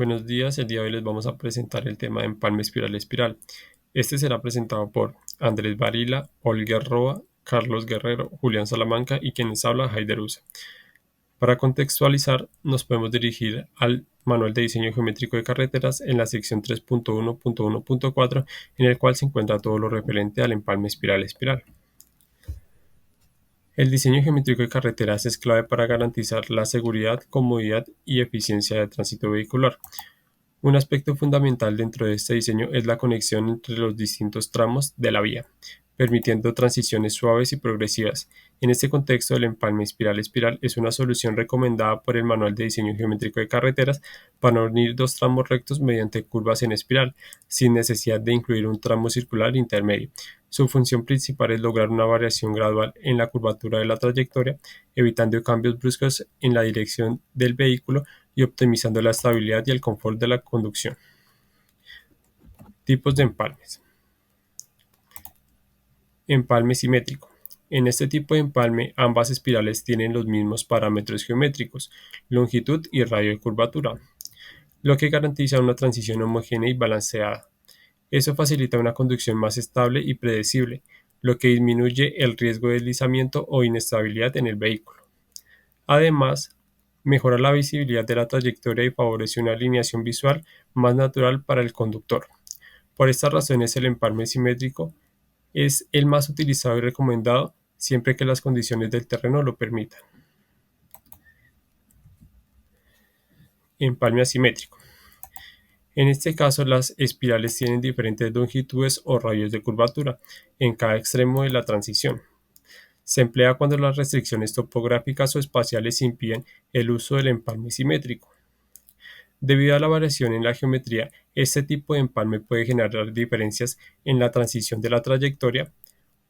Buenos días, el día de hoy les vamos a presentar el tema de empalme espiral espiral. Este será presentado por Andrés Varila, Olga Roa, Carlos Guerrero, Julián Salamanca y quienes habla Haider Usa. Para contextualizar, nos podemos dirigir al Manual de Diseño Geométrico de Carreteras en la sección 3.1.1.4, en el cual se encuentra todo lo referente al empalme espiral espiral. El diseño geométrico de carreteras es clave para garantizar la seguridad, comodidad y eficiencia del tránsito vehicular. Un aspecto fundamental dentro de este diseño es la conexión entre los distintos tramos de la vía, permitiendo transiciones suaves y progresivas. En este contexto, el empalme espiral-espiral es una solución recomendada por el Manual de Diseño Geométrico de Carreteras para unir dos tramos rectos mediante curvas en espiral, sin necesidad de incluir un tramo circular intermedio. Su función principal es lograr una variación gradual en la curvatura de la trayectoria, evitando cambios bruscos en la dirección del vehículo y optimizando la estabilidad y el confort de la conducción. Tipos de empalmes. Empalme simétrico. En este tipo de empalme, ambas espirales tienen los mismos parámetros geométricos, longitud y radio de curvatura, lo que garantiza una transición homogénea y balanceada. Eso facilita una conducción más estable y predecible, lo que disminuye el riesgo de deslizamiento o inestabilidad en el vehículo. Además, mejora la visibilidad de la trayectoria y favorece una alineación visual más natural para el conductor. Por estas razones, el empalme simétrico es el más utilizado y recomendado siempre que las condiciones del terreno lo permitan. Empalme asimétrico. En este caso, las espirales tienen diferentes longitudes o radios de curvatura en cada extremo de la transición. Se emplea cuando las restricciones topográficas o espaciales impiden el uso del empalme simétrico. Debido a la variación en la geometría, este tipo de empalme puede generar diferencias en la transición de la trayectoria,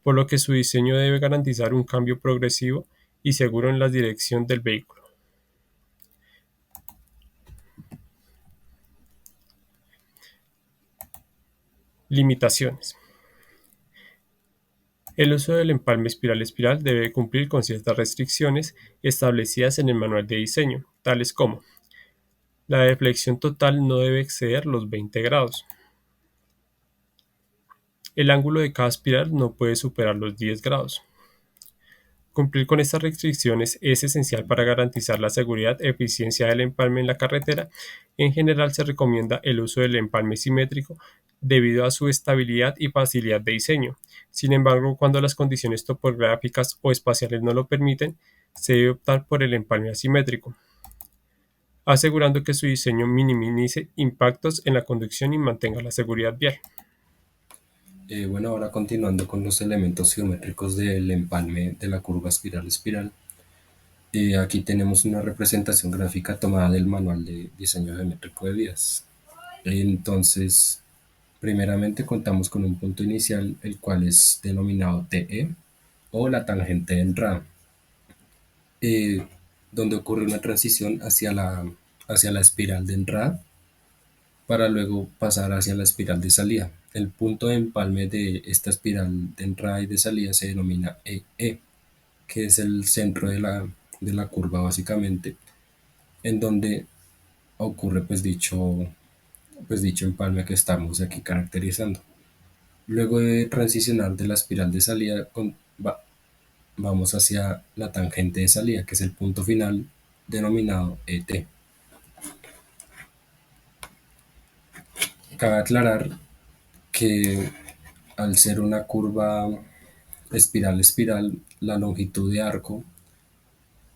por lo que su diseño debe garantizar un cambio progresivo y seguro en la dirección del vehículo. Limitaciones. El uso del empalme espiral-espiral debe cumplir con ciertas restricciones establecidas en el manual de diseño, tales como la deflexión total no debe exceder los 20 grados. El ángulo de cada espiral no puede superar los 10 grados. Cumplir con estas restricciones es esencial para garantizar la seguridad y eficiencia del empalme en la carretera. En general se recomienda el uso del empalme simétrico debido a su estabilidad y facilidad de diseño. Sin embargo, cuando las condiciones topográficas o espaciales no lo permiten, se debe optar por el empalme asimétrico, asegurando que su diseño minimice impactos en la conducción y mantenga la seguridad vial. Bueno, ahora continuando con los elementos geométricos del empalme de la curva espiral-espiral, aquí tenemos una representación gráfica tomada del manual de diseño geométrico de vías. Entonces, primeramente contamos con un punto inicial, el cual es denominado TE o la tangente de entrada, eh, donde ocurre una transición hacia la espiral de entrada para luego pasar hacia la espiral de salida. El punto de empalme de esta espiral de entrada y de salida se denomina EE, que es el centro de la curva básicamente, en donde ocurre pues dicho empalme que estamos aquí caracterizando. Luego de transicionar de la espiral de salida, vamos hacia la tangente de salida, que es el punto final denominado ET. Cabe aclarar que al ser una curva espiral-espiral, la longitud de arco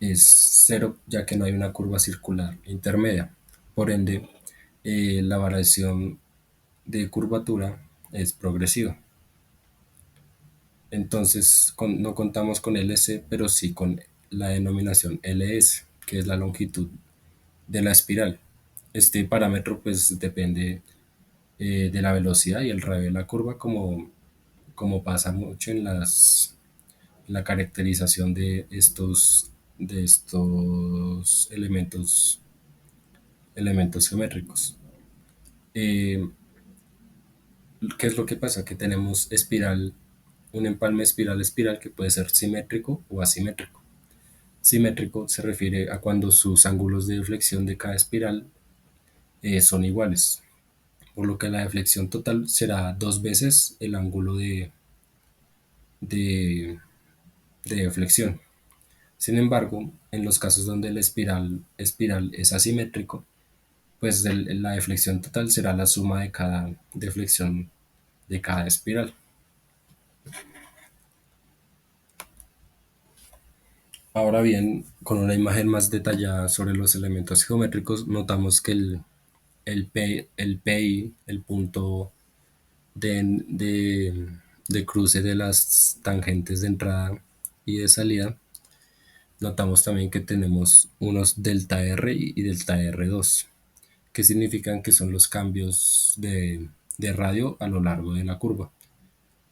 es cero, ya que no hay una curva circular intermedia. Por ende, la variación de curvatura es progresiva. Entonces, no contamos con LC, pero sí con la denominación LS, que es la longitud de la espiral. Este parámetro pues depende de la velocidad y el radio de la curva, como pasa mucho en la caracterización de estos elementos geométricos. Eh, ¿Qué es lo que pasa? Que tenemos un empalme espiral-espiral que puede ser simétrico o asimétrico. Simétrico se refiere a cuando sus ángulos de deflexión de cada espiral son iguales, por lo que la deflexión total será dos veces el ángulo de, de deflexión. Sin embargo, en los casos donde el espiral es asimétrico, pues la deflexión total será la suma de cada deflexión de cada espiral. Ahora bien, con una imagen más detallada sobre los elementos geométricos, notamos que el PI, el punto de cruce de las tangentes de entrada y de salida, notamos también que tenemos unos delta R y delta R2, que significan que son los cambios de radio a lo largo de la curva,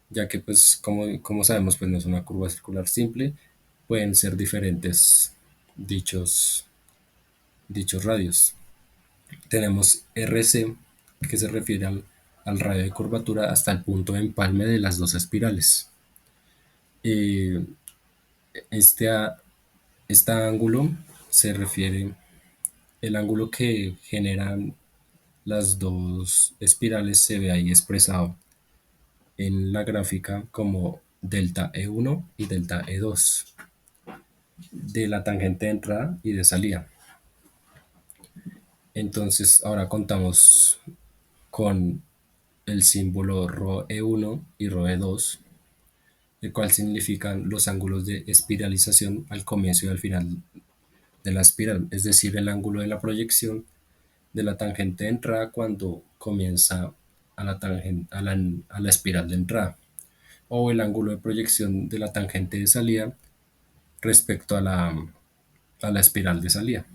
ya que pues como sabemos pues no es una curva circular simple, pueden ser diferentes dichos, dichos radios. Tenemos RC, que se refiere al radio de curvatura hasta el punto de empalme de las dos espirales. Eh, este, este ángulo se refiere, el ángulo que generan las dos espirales se ve ahí expresado en la gráfica como delta E1 y delta E2 de la tangente de entrada y de salida. Entonces ahora contamos con el símbolo ρe1 y ρe2, el cual significan los ángulos de espiralización al comienzo y al final de la espiral, es decir, el ángulo de la proyección de la tangente de entrada cuando comienza a la espiral de entrada, o el ángulo de proyección de la tangente de salida respecto a la espiral de salida.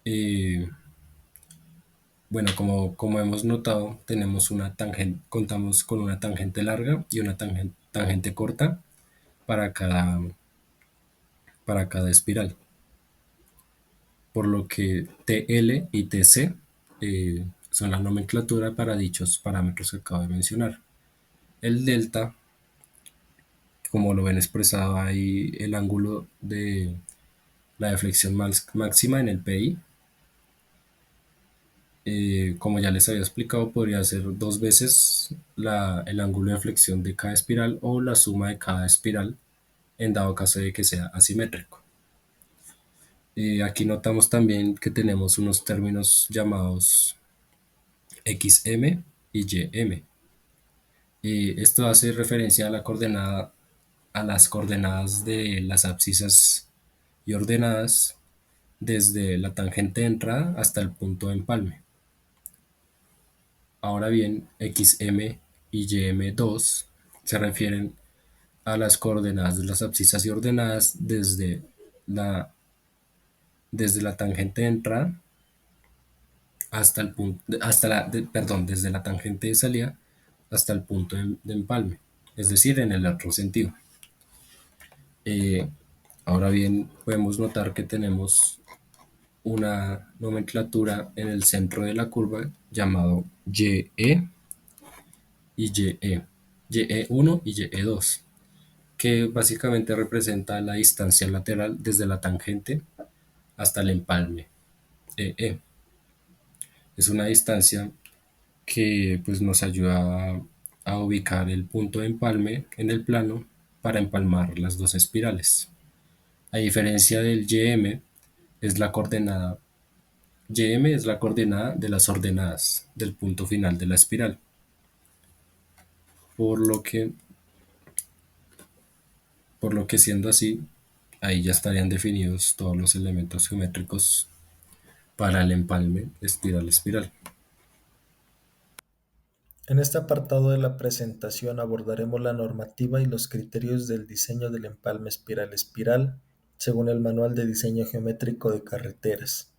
Eh, bueno, como hemos notado, tenemos una tangente, contamos con una tangente larga y una tangente corta para para cada espiral, por lo que TL y TC son la nomenclatura para dichos parámetros que acabo de mencionar. El delta, como lo ven expresado ahí, el ángulo de la deflexión máxima en el PI, como ya les había explicado, podría ser dos veces el ángulo de flexión de cada espiral o la suma de cada espiral en dado caso de que sea asimétrico. Aquí notamos también que tenemos unos términos llamados XM y YM. Esto hace referencia a a las coordenadas de las abscisas y ordenadas desde la tangente de entrada hasta el punto de empalme. Ahora bien, XM y YM2 se refieren a las coordenadas de las abscisas y ordenadas desde la tangente de entrada hasta el punto, perdón, desde la tangente de salida hasta el punto de empalme, es decir, en el otro sentido. Eh, Ahora bien, podemos notar que tenemos una nomenclatura en el centro de la curva llamado YE y YE, YE1 y YE2, que básicamente representa la distancia lateral desde la tangente hasta el empalme EE. Es una distancia que pues, nos ayuda a ubicar el punto de empalme en el plano para empalmar las dos espirales. A diferencia del YM, es la coordenada YM es la coordenada de las ordenadas del punto final de la espiral, por lo que, por lo que siendo así, ahí ya estarían definidos todos los elementos geométricos para el empalme espiral-espiral. En este apartado de la presentación abordaremos la normativa y los criterios del diseño del empalme espiral-espiral según el Manual de Diseño Geométrico de Carreteras.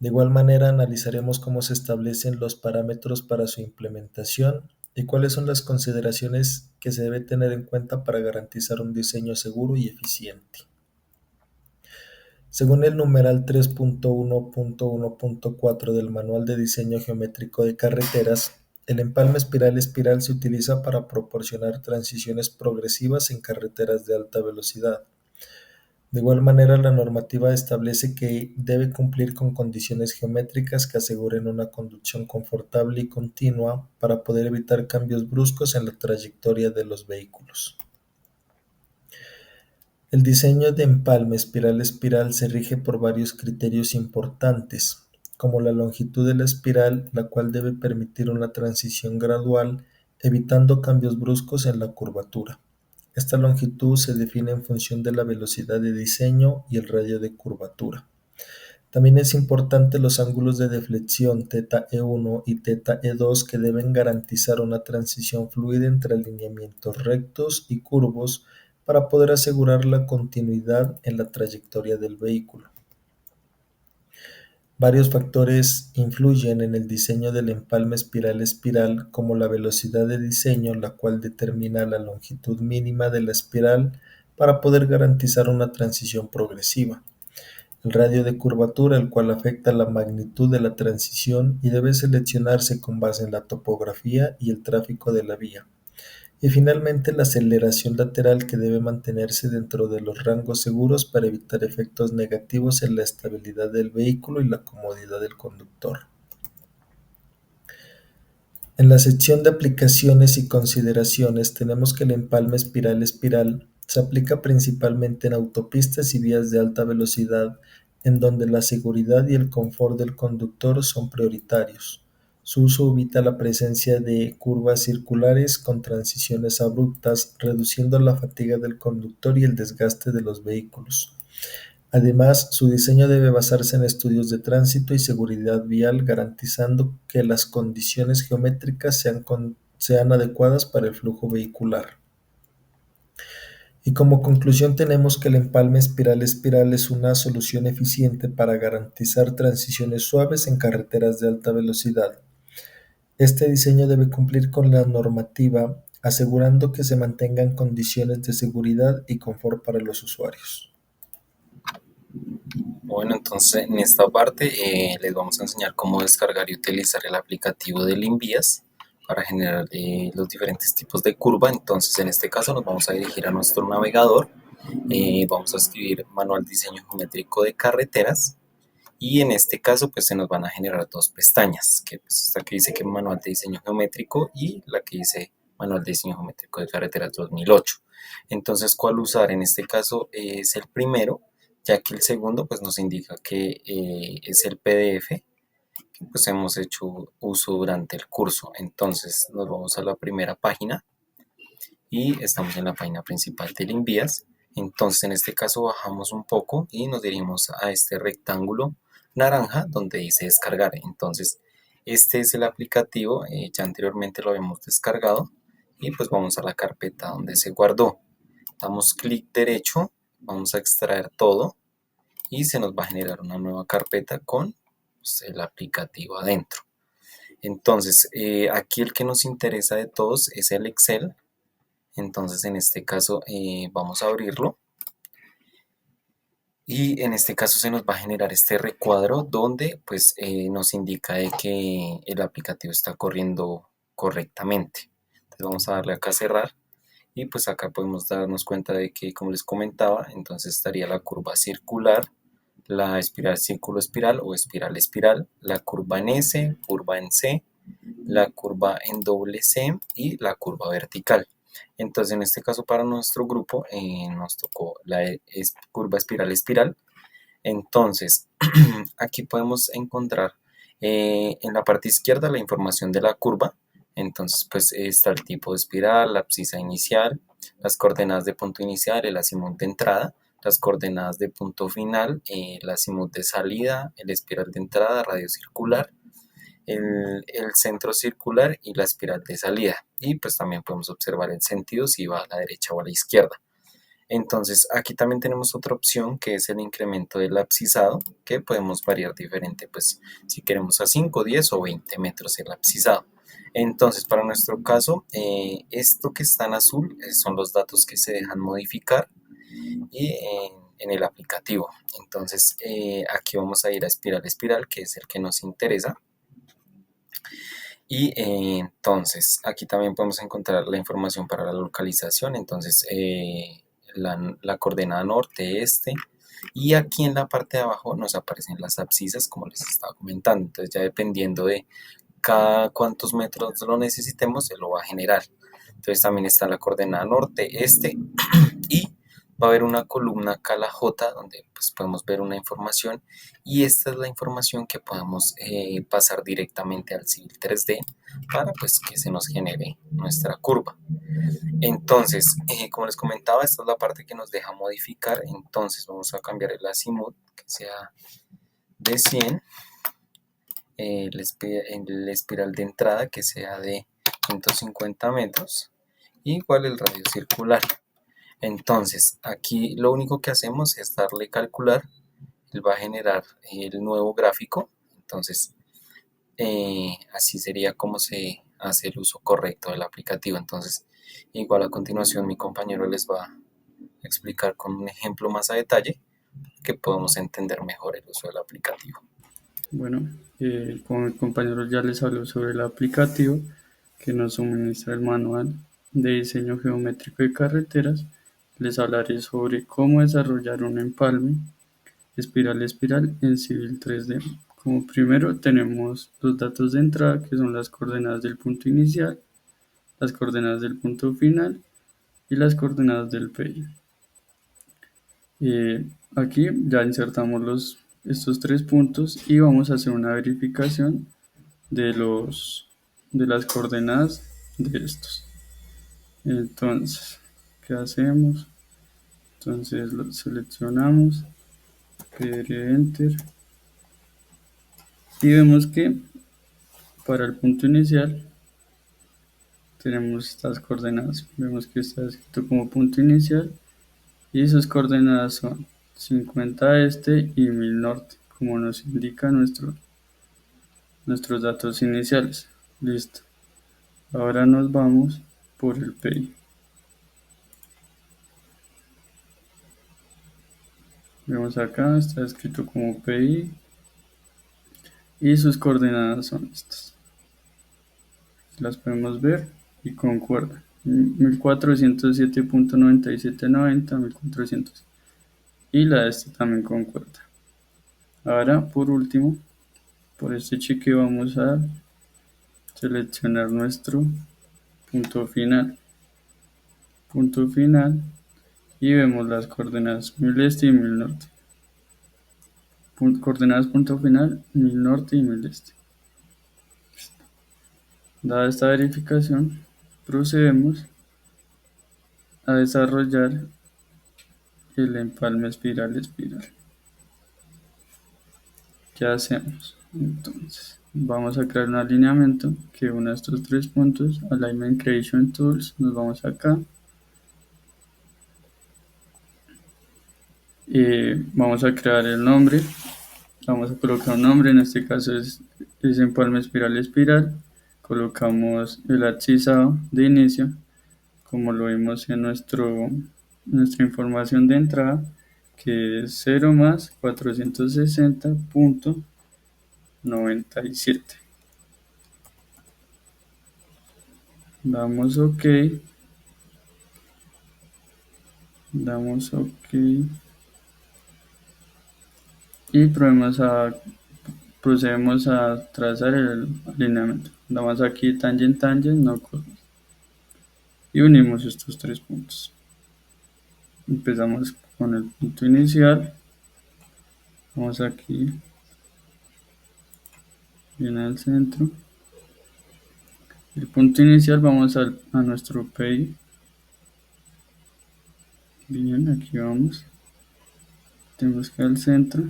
De igual manera, analizaremos cómo se establecen los parámetros para su implementación y cuáles son las consideraciones que se debe tener en cuenta para garantizar un diseño seguro y eficiente. Según el numeral 3.1.1.4 del Manual de Diseño Geométrico de Carreteras, el empalme espiral-espiral se utiliza para proporcionar transiciones progresivas en carreteras de alta velocidad. De igual manera, la normativa establece que debe cumplir con condiciones geométricas que aseguren una conducción confortable y continua para poder evitar cambios bruscos en la trayectoria de los vehículos. El diseño de empalme espiral-espiral se rige por varios criterios importantes, como la longitud de la espiral, la cual debe permitir una transición gradual, evitando cambios bruscos en la curvatura. Esta longitud se define en función de la velocidad de diseño y el radio de curvatura. También es importante los ángulos de deflexión θe1 y θe2 que deben garantizar una transición fluida entre alineamientos rectos y curvos para poder asegurar la continuidad en la trayectoria del vehículo. Varios factores influyen en el diseño del empalme espiral-espiral, como la velocidad de diseño, la cual determina la longitud mínima de la espiral para poder garantizar una transición progresiva. El radio de curvatura, el cual afecta la magnitud de la transición y debe seleccionarse con base en la topografía y el tráfico de la vía. Y finalmente la aceleración lateral, que debe mantenerse dentro de los rangos seguros para evitar efectos negativos en la estabilidad del vehículo y la comodidad del conductor. En la sección de aplicaciones y consideraciones tenemos que el empalme espiral-espiral se aplica principalmente en autopistas y vías de alta velocidad, en donde la seguridad y el confort del conductor son prioritarios. Su uso evita la presencia de curvas circulares con transiciones abruptas, reduciendo la fatiga del conductor y el desgaste de los vehículos. Además, su diseño debe basarse en estudios de tránsito y seguridad vial, garantizando que las condiciones geométricas sean adecuadas para el flujo vehicular. Y como conclusión tenemos que el empalme espiral-espiral es una solución eficiente para garantizar transiciones suaves en carreteras de alta velocidad. Este diseño debe cumplir con la normativa, asegurando que se mantengan condiciones de seguridad y confort para los usuarios. Bueno, entonces en esta parte les vamos a enseñar cómo descargar y utilizar el aplicativo del Invías para generar los diferentes tipos de curva. Entonces en este caso nos vamos a dirigir a nuestro navegador, vamos a escribir manual diseño geométrico de carreteras y en este caso pues se nos van a generar dos pestañas, que pues esta que dice que manual de diseño geométrico y la que dice manual de diseño geométrico de carreteras 2008. Entonces, ¿cuál usar? En este caso es el primero, ya que el segundo pues nos indica que es el PDF que pues hemos hecho uso durante el curso. Entonces nos vamos a la primera página y estamos en la página principal del Invías. Entonces en este caso bajamos un poco y nos dirigimos a este rectángulo naranja donde dice descargar. Entonces este es el aplicativo, ya anteriormente lo habíamos descargado y pues vamos a la carpeta donde se guardó. Damos clic derecho, vamos a extraer todo y se nos va a generar una nueva carpeta con pues, el aplicativo adentro. Entonces aquí el que nos interesa de todos es el Excel. Entonces en este caso vamos a abrirlo y en este caso se nos va a generar este recuadro donde pues nos indica de que el aplicativo está corriendo correctamente. Entonces vamos a darle acá a cerrar y pues acá podemos darnos cuenta de que, como les comentaba, entonces estaría la curva circular, la espiral círculo espiral o espiral espiral, la curva en S, curva en C, la curva en doble C y la curva vertical. Entonces en este caso para nuestro grupo nos tocó la curva espiral espiral. Entonces aquí podemos encontrar en la parte izquierda la información de la curva. Entonces pues está el tipo de espiral, la abscisa inicial, las coordenadas de punto inicial, el azimut de entrada, las coordenadas de punto final, el azimut de salida, el espiral de entrada, radio circular, el centro circular y la espiral de salida. Y pues también podemos observar el sentido si va a la derecha o a la izquierda. Entonces aquí también tenemos otra opción que es el incremento del abscisado, que podemos variar diferente, pues si queremos a 5, 10 o 20 metros el abscisado. Entonces para nuestro caso, esto que está en azul son los datos que se dejan modificar y en el aplicativo. Entonces aquí vamos a ir a espiral espiral, que es el que nos interesa. Y entonces aquí también podemos encontrar la información para la localización. Entonces la coordenada norte, este, y aquí en la parte de abajo nos aparecen las abscisas, como les estaba comentando. Entonces ya dependiendo de cada cuántos metros lo necesitemos, se lo va a generar. Entonces también está la coordenada norte, este, y va a haber una columna acá, la J, donde pues, podemos ver una información, y esta es la información que podemos pasar directamente al Civil 3D para pues que se nos genere nuestra curva. Entonces, como les comentaba, esta es la parte que nos deja modificar. Entonces vamos a cambiar el azimut que sea de 100, el espiral de entrada que sea de 150 metros, igual el radio circular. Entonces, aquí lo único que hacemos es darle calcular, él va a generar el nuevo gráfico. Entonces, así sería como se hace el uso correcto del aplicativo. Entonces, igual a continuación mi compañero les va a explicar con un ejemplo más a detalle que podamos entender mejor el uso del aplicativo. Bueno, como mi compañero ya les habló sobre el aplicativo que nos suministra el manual de diseño geométrico de carreteras, les hablaré sobre cómo desarrollar un empalme espiral en Civil 3D. Como primero tenemos los datos de entrada, que son las coordenadas del punto inicial, las coordenadas del punto final y las coordenadas del PI. Aquí ya insertamos estos 3 puntos y vamos a hacer una verificación de las coordenadas de estos. Entonces, ¿qué hacemos? Entonces lo seleccionamos, pedir Enter y vemos que para el punto inicial tenemos estas coordenadas. Vemos que está escrito como punto inicial y sus coordenadas son 50 este y 1000 norte, como nos indica nuestros datos iniciales. Listo. Ahora nos vamos por el PI. Vemos acá, está escrito como PI y sus coordenadas son estas. Las podemos ver y concuerdan. 1407.9790, 1400. Y la de este también concuerda. Ahora, por último, por este cheque vamos a seleccionar nuestro punto final. Punto final. Y vemos las coordenadas 1000 este y 1000 norte. Coordenadas punto final, 1000 norte y 1000 este. Dada esta verificación, procedemos a desarrollar el empalme espiral. ¿Qué hacemos? Entonces, vamos a crear un alineamiento que una estos 3 puntos, Alignment Creation Tools, nos vamos acá. Vamos a crear el nombre, vamos a colocar un nombre, en este caso es empalme espiral. Colocamos el abscisado de inicio, como lo vimos en nuestra información de entrada, que es 0 más 460.97. Damos OK. Y procedemos a trazar el alineamiento. Damos aquí tangent, no corre. Y unimos estos 3 puntos. Empezamos con el punto inicial. Vamos aquí. Viene al centro. El punto inicial vamos a nuestro PI. Bien, aquí vamos. Tenemos que ir al centro.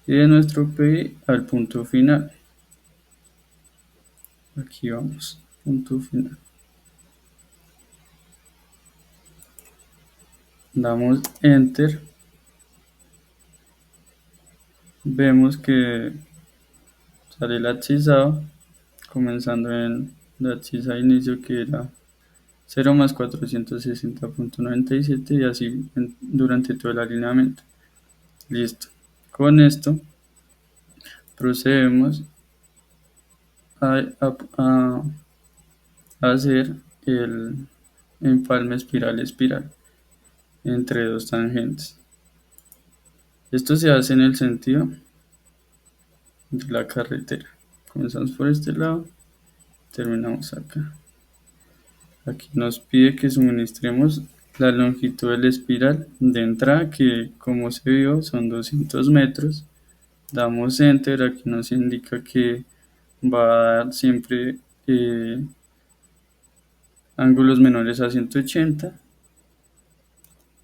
Y de nuestro PI al punto final. Aquí vamos. Punto final. Damos Enter. Vemos que sale el abscisado, comenzando en la abscisa de inicio que era 0 más 460.97 y así durante todo el alineamiento. Listo. Con esto procedemos a hacer el empalme espiral. entre dos tangentes. Esto se hace en el sentido de la carretera. Comenzamos por este lado, terminamos acá. Aquí nos pide que suministremos la longitud de la espiral de entrada, que como se vio son 200 metros. Damos enter, aquí nos indica que va a dar siempre ángulos menores a 180.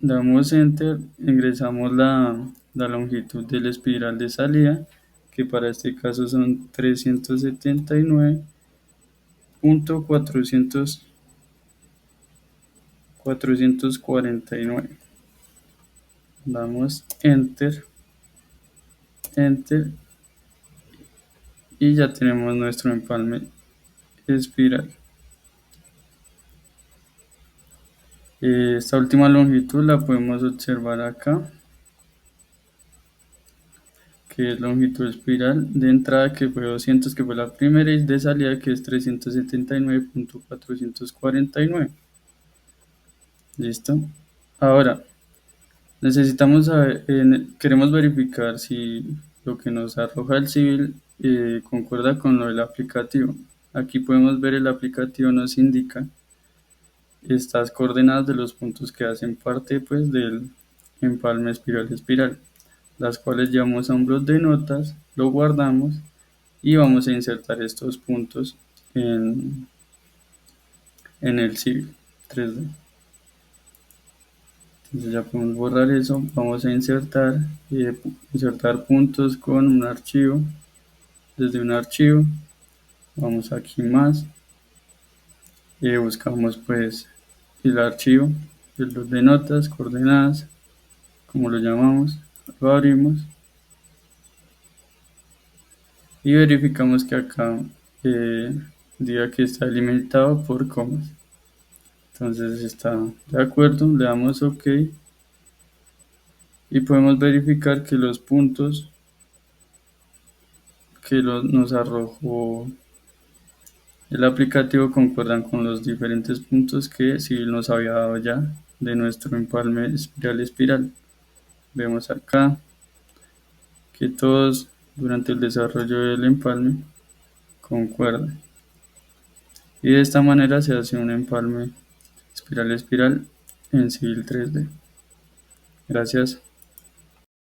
Damos enter, ingresamos la longitud de la espiral de salida, que para este caso son 379.449. Damos enter, enter, y ya tenemos nuestro empalme espiral. Esta última longitud la podemos observar acá, que es longitud espiral de entrada, que fue 200, que fue la primera, y de salida, que es 379.449. Listo. Ahora necesitamos saber, queremos verificar si lo que nos arroja el civil concuerda con lo del aplicativo. Aquí podemos ver, el aplicativo nos indica estas coordenadas de los puntos que hacen parte, pues, del empalme espiral, las cuales llevamos a un blog de notas, lo guardamos y vamos a insertar estos puntos en el civil 3D. Entonces ya podemos borrar eso. Vamos a insertar puntos con un archivo. Desde un archivo vamos aquí más, buscamos pues el archivo, el blog de notas, coordenadas, como lo llamamos, lo abrimos y verificamos que acá diga que está delimitado por comas. Entonces está de acuerdo, le damos OK y podemos verificar que los puntos que nos arrojó el aplicativo concuerdan con los diferentes puntos que Civil nos había dado ya de nuestro empalme espiral. Vemos acá que todos durante el desarrollo del empalme concuerdan. Y de esta manera se hace un empalme espiral en Civil 3D. Gracias.